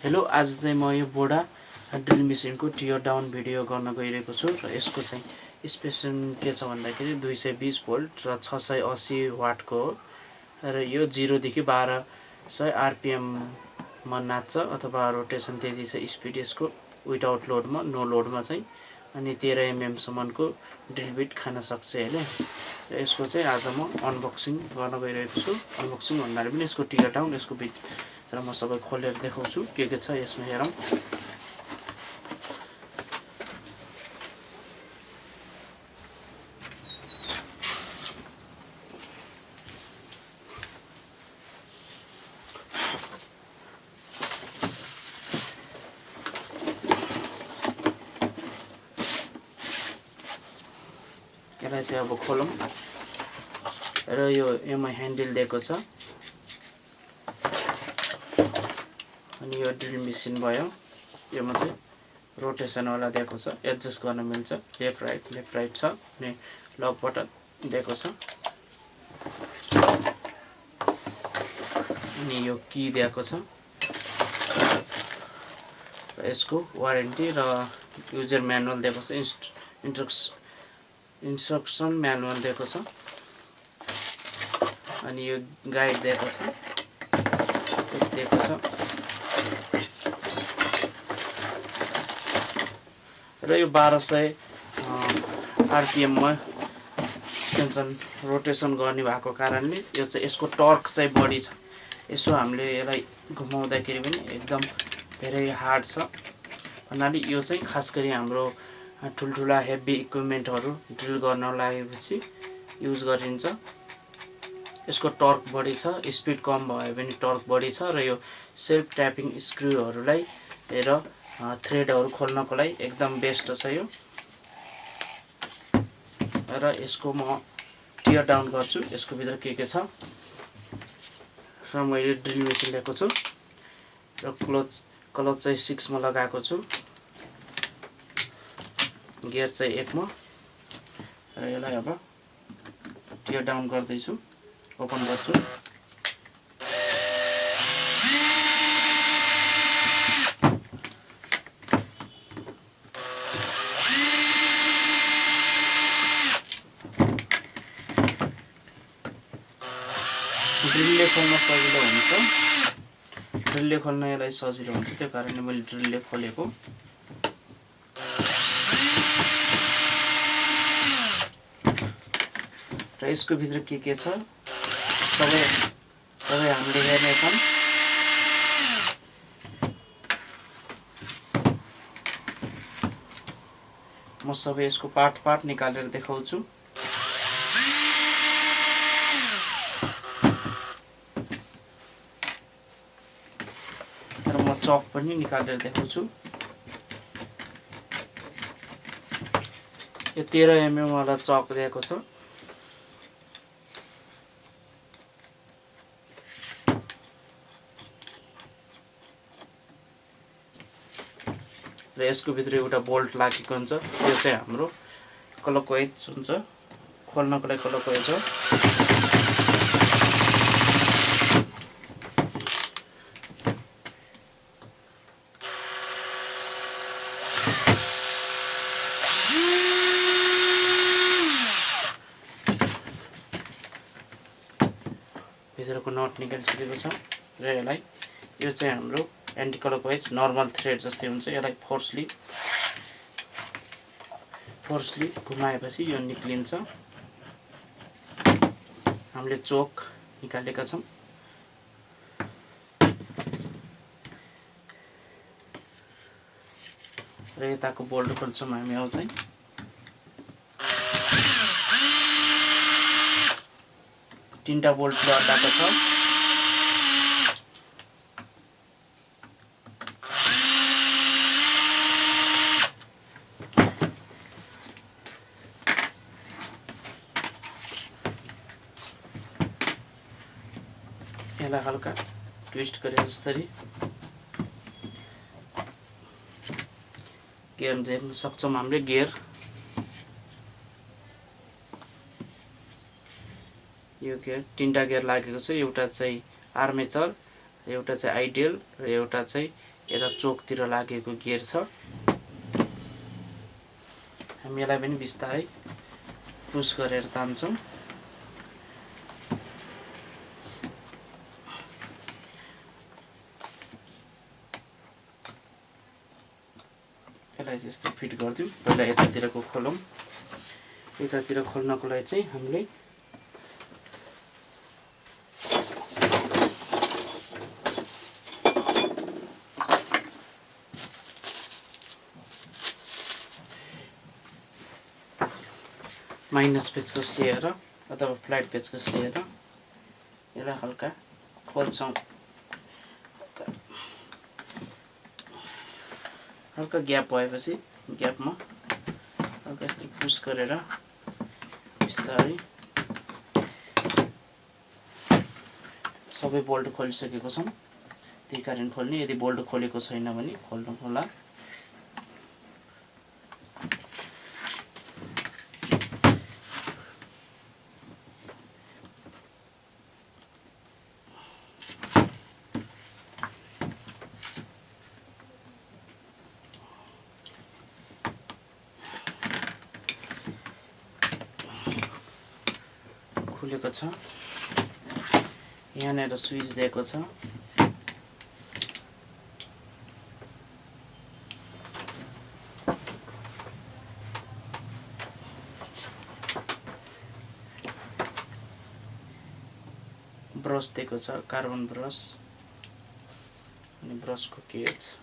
Hello, आज चाहिँ म यो बोडा ड्रिल मेसिनको टियर डाउन भिडियो गर्न गइरहेको छु र यसको चाहिँ स्पेसिफिकेसन के छ भन्दाखेरि 220 भोल्ट र 680 वाटको हो र यो 0 देखि 1200 आरपीएम मा नाच्छ अथवा रोटेसन त्यति छ स्पिड यसको विदाउट लोडमा नो लोडमा चाहिँ अनि 13 एमएम सम्मको ड्रिल बिट खान सक्छ हैन। र यसको चाहिँ आज म अनबक्सिङ गर्न गइरहेको छु। अनबक्सिङ भन्नाले पनि यसको टियर डाउन यसको बिट र म सबै खोलेर देखाउँछु के छ यसमा हेरौँ। यसलाई चाहिँ अब खोलौँ र यो एमआई ह्यान्डल दिएको छ अनि यो ड्रिल मेसिन भयो। यसमा चाहिँ रोटेसन वाला दिएको छ, एडजस्ट गर्न मिल्छ, लेफ्ट राइट छ अनि लक बटन दिएको छ अनि यो की दिएको छ र यसको वारेन्टी र युजर म्यानुअल दिएको छ, इन्स्ट्रक्सन म्यानुअल दिएको छ अनि यो गाइड दिएको छ र यो 1200 आरपीएम मा टेन्सन रोटेसन गर्ने भएको कारणले यो चाहिँ यसको टर्क चाहिँ बढी छ। यसो हामीले यसलाई घुमाउँदाखेरि पनि एकदम धेरै हार्ड छ भन्नाले यो चाहिँ खास गरी हाम्रो ठुलठुला हेभी इक्विपमेन्टहरु ड्रिल गर्न लागेपछि युज गरिन्छ। यसको टर्क बढी छ, स्पिड कम भयो भने टर्क बढी छ र यो सेल्फ ट्यापिङ स्क्रूहरुलाई र थ्रेडहरु खोल्नको लागि एकदम बेस्ट छ यो। र यसको म टियर डाउन गर्छु यसको भित्र के छ र मैले ड्रिल मेसिन लिएको छु र क्लच चाहिँ 6 मा लगाएको छु, गियर चाहिँ 1 मा र यसलाई अब टियर डाउन गर्दै छु, ओपन गर्छु। ड्रिलले खोल्न सजिलो हुन्छ, ड्रिलले खोल्न यसलाई सजिलो हुन्छ, त्यो कारणले मैले ड्रिलले खोलेको। र यसको भित्र के छ सबै हामीले हेर्ने छौं। म सबै यसको पार्ट निकालेर देखाउँछु। र म चक पनि निकालेर देखाउँछु। यो 13 एमएम वाला चक दिएको छ। र यसको भित्र एउटा बोल्ट लागेको हुन्छ, यो चाहिँ हाम्रो क्लकवाइज हुन्छ, खोल्नको लागि क्लकवाइज हो। भित्रको नट निकालिसकेको छ र यसलाई यो चाहिँ हाम्रो एन्टी क्लकवाइज नर्मल थ्रेड जस्तै हुन्छ। यसलाई फोर्सली घुमाएपछि यो निक्लिन्छ। हामीले चोक निकालेका छौं र यताको बोल्ट खोल्छौं हामी। अब चाहिँ तीनटा बोल्टले अड्डाको छ। यसलाई हल्का ट्विस्ट गरे जसरी गियर देख्न सक्छौं हामीले। गियर यो गियर तीनटा गियर लागेको छ, एउटा चाहिँ आर्मेचर, एउटा चाहिँ आइडियल र एउटा चाहिँ यता चोकतिर लागेको गियर छ। हामी यसलाई पनि बिस्तारै पुस गरेर तान्छौँ। यसलाई यस्तो फिट गर्दिउँ। पहिला यतातिरको खोलौँ। यतातिर खोल्नको लागि चाहिँ हामीले माइनस पेचकस लिएर अथवा फ्ल्याट पेचकस लिएर यसलाई हल्का खोल्छौँ। हल्का ग्याप भएपछि ग्यापमा हल्का यस्तो पुस गरेर बिस्तारै सबै बोल्ट खोलिसकेको छौँ। त्यही कारण खोल्ने। यदि बोल्ट खोलेको छैन भने खोल्नु होला। खुलेको छ। यहाँनिर स्विच दिएको छ। ब्रस दिएको छ, कार्बन ब्रस अनि ब्रसको केज।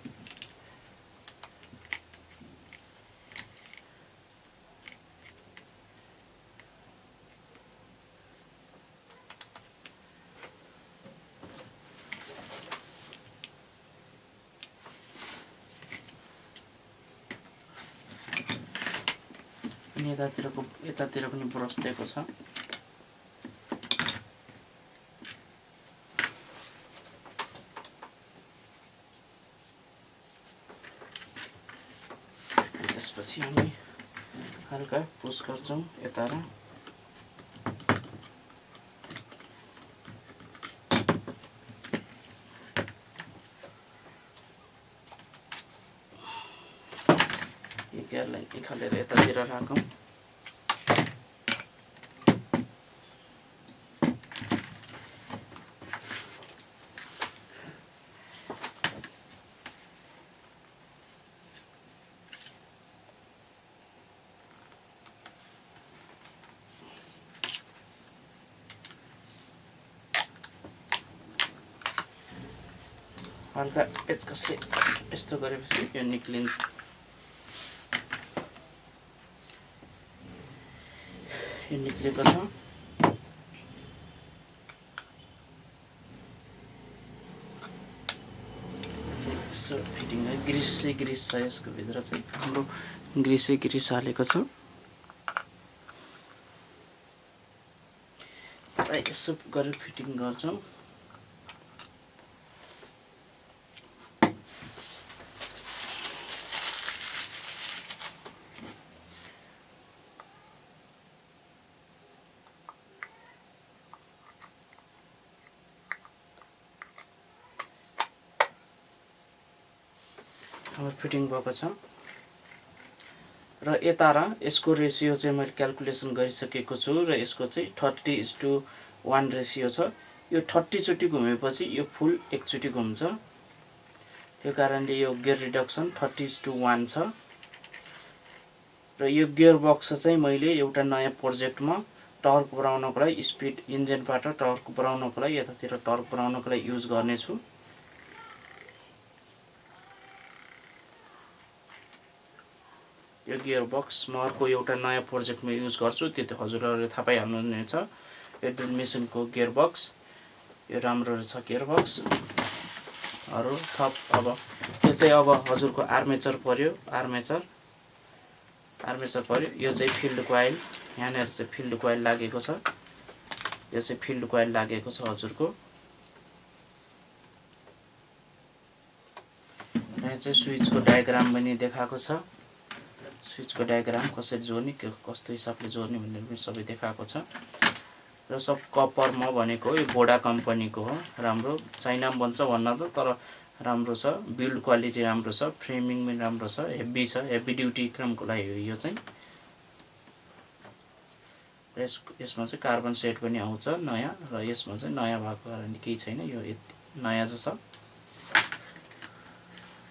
अनि यतातिर पनि ब्रस दिएको छ। त्यसपछि हामी हल्का पुस गर्छौँ यता र यो गियरलाई निकालेर यतातिर राखौँ। हल्का पेचकसले यस्तो गरेपछि यो निक्लिन्छ। यो निक्लेको छ। यसो फिटिङ है। ग्रिस छ यसको भित्र चाहिँ हाम्रो ग्रिस हालेको छ। यसो गरेर फिटिङ गर्छौँ। हाम्रो फिटिङ भएको छ र यता र यसको रेसियो चाहिँ मैले क्याल्कुलेसन गरिसकेको छु र यसको चाहिँ 30:1 रेसियो छ। यो 30 चोटि घुमेपछि यो फुल एकचोटि घुम्छ। त्यो कारणले यो गियर रिडक्सन 30:1 छ। र यो गियर बक्स चाहिँ मैले एउटा नयाँ प्रोजेक्टमा टर्क बढाउनको लागि, स्पिड इन्जिनबाट टर्क बढाउनको लागि, यतातिर टर्क बढाउनको लागि युज गर्नेछु। यो गियर बक्स म अर्को एउटा नयाँ प्रोजेक्टमा युज गर्छु। त्यो त हजुरहरूले थाहा पाइहाल्नुहुनेछ। यो ड्रिल मेसिनको गियर बक्स यो राम्रो रहेछ गियर बक्स। अरू थप अब यो चाहिँ अब हजुरको आर्मेचर पर्यो। आर्मेचर पर्यो। यो चाहिँ फिल्ड कोइल। यहाँनिर चाहिँ फिल्ड कोइल लागेको छ। यो चाहिँ फिल्ड कोइल लागेको छ हजुरको। यहाँ चाहिँ स्विचको डायग्राम पनि देखाएको छ। स्विचको डायग्राम कसरी जोड्ने, कस्तो हिसाबले जोड्ने भनेर पनि सबै देखाएको छ। र सब कपर म भनेको यो बोडा कम्पनीको हो। राम्रो चाइनामा बन्छ भन्न त, तर राम्रो छ, बिल्ड क्वालिटी राम्रो छ, फ्रेमिङ पनि राम्रो छ, हेभी ड्युटी कामको लागि हो यो चाहिँ। यसमा चाहिँ कार्बन सेट पनि आउँछ नयाँ, र यसमा चाहिँ नयाँ भएको कारणले केही छैन, यो नयाँ चाहिँ छ।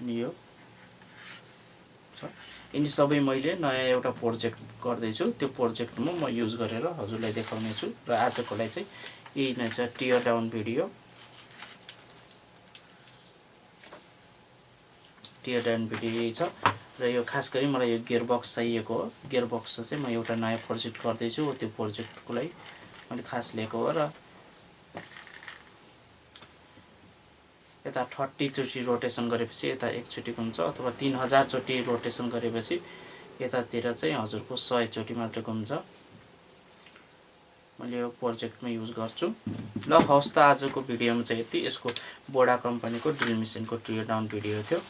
अनि यो छ, यिनी सबै मैले नयाँ एउटा प्रोजेक्ट गर्दैछु, त्यो प्रोजेक्टमा म युज गरेर हजुरलाई देखाउने छु। र आजको लागि चाहिँ यही नै छ टियर डाउन भिडियो। यही छ। र यो खास गरी मलाई यो गियरबक्स चाहिएको हो। गियरबक्स चाहिँ म एउटा नयाँ प्रोजेक्ट गर्दैछु, त्यो प्रोजेक्टको लागि मैले खास लिएको हो। र यता 30 चोटि रोटेसन गरेपछि यता एकचोटि घुम्छ, अथवा 3000 चोटि रोटेसन गरेपछि यतातिर चाहिँ हजुरको 100 चोटि मात्र घुम्छ। मैले यो प्रोजेक्टमा युज गर्छु। ल हवस् त, आजको भिडियोमा चाहिँ यति। यसको बोडा कम्पनीको ड्रिल मेसिनको टियर डाउन भिडियो थियो।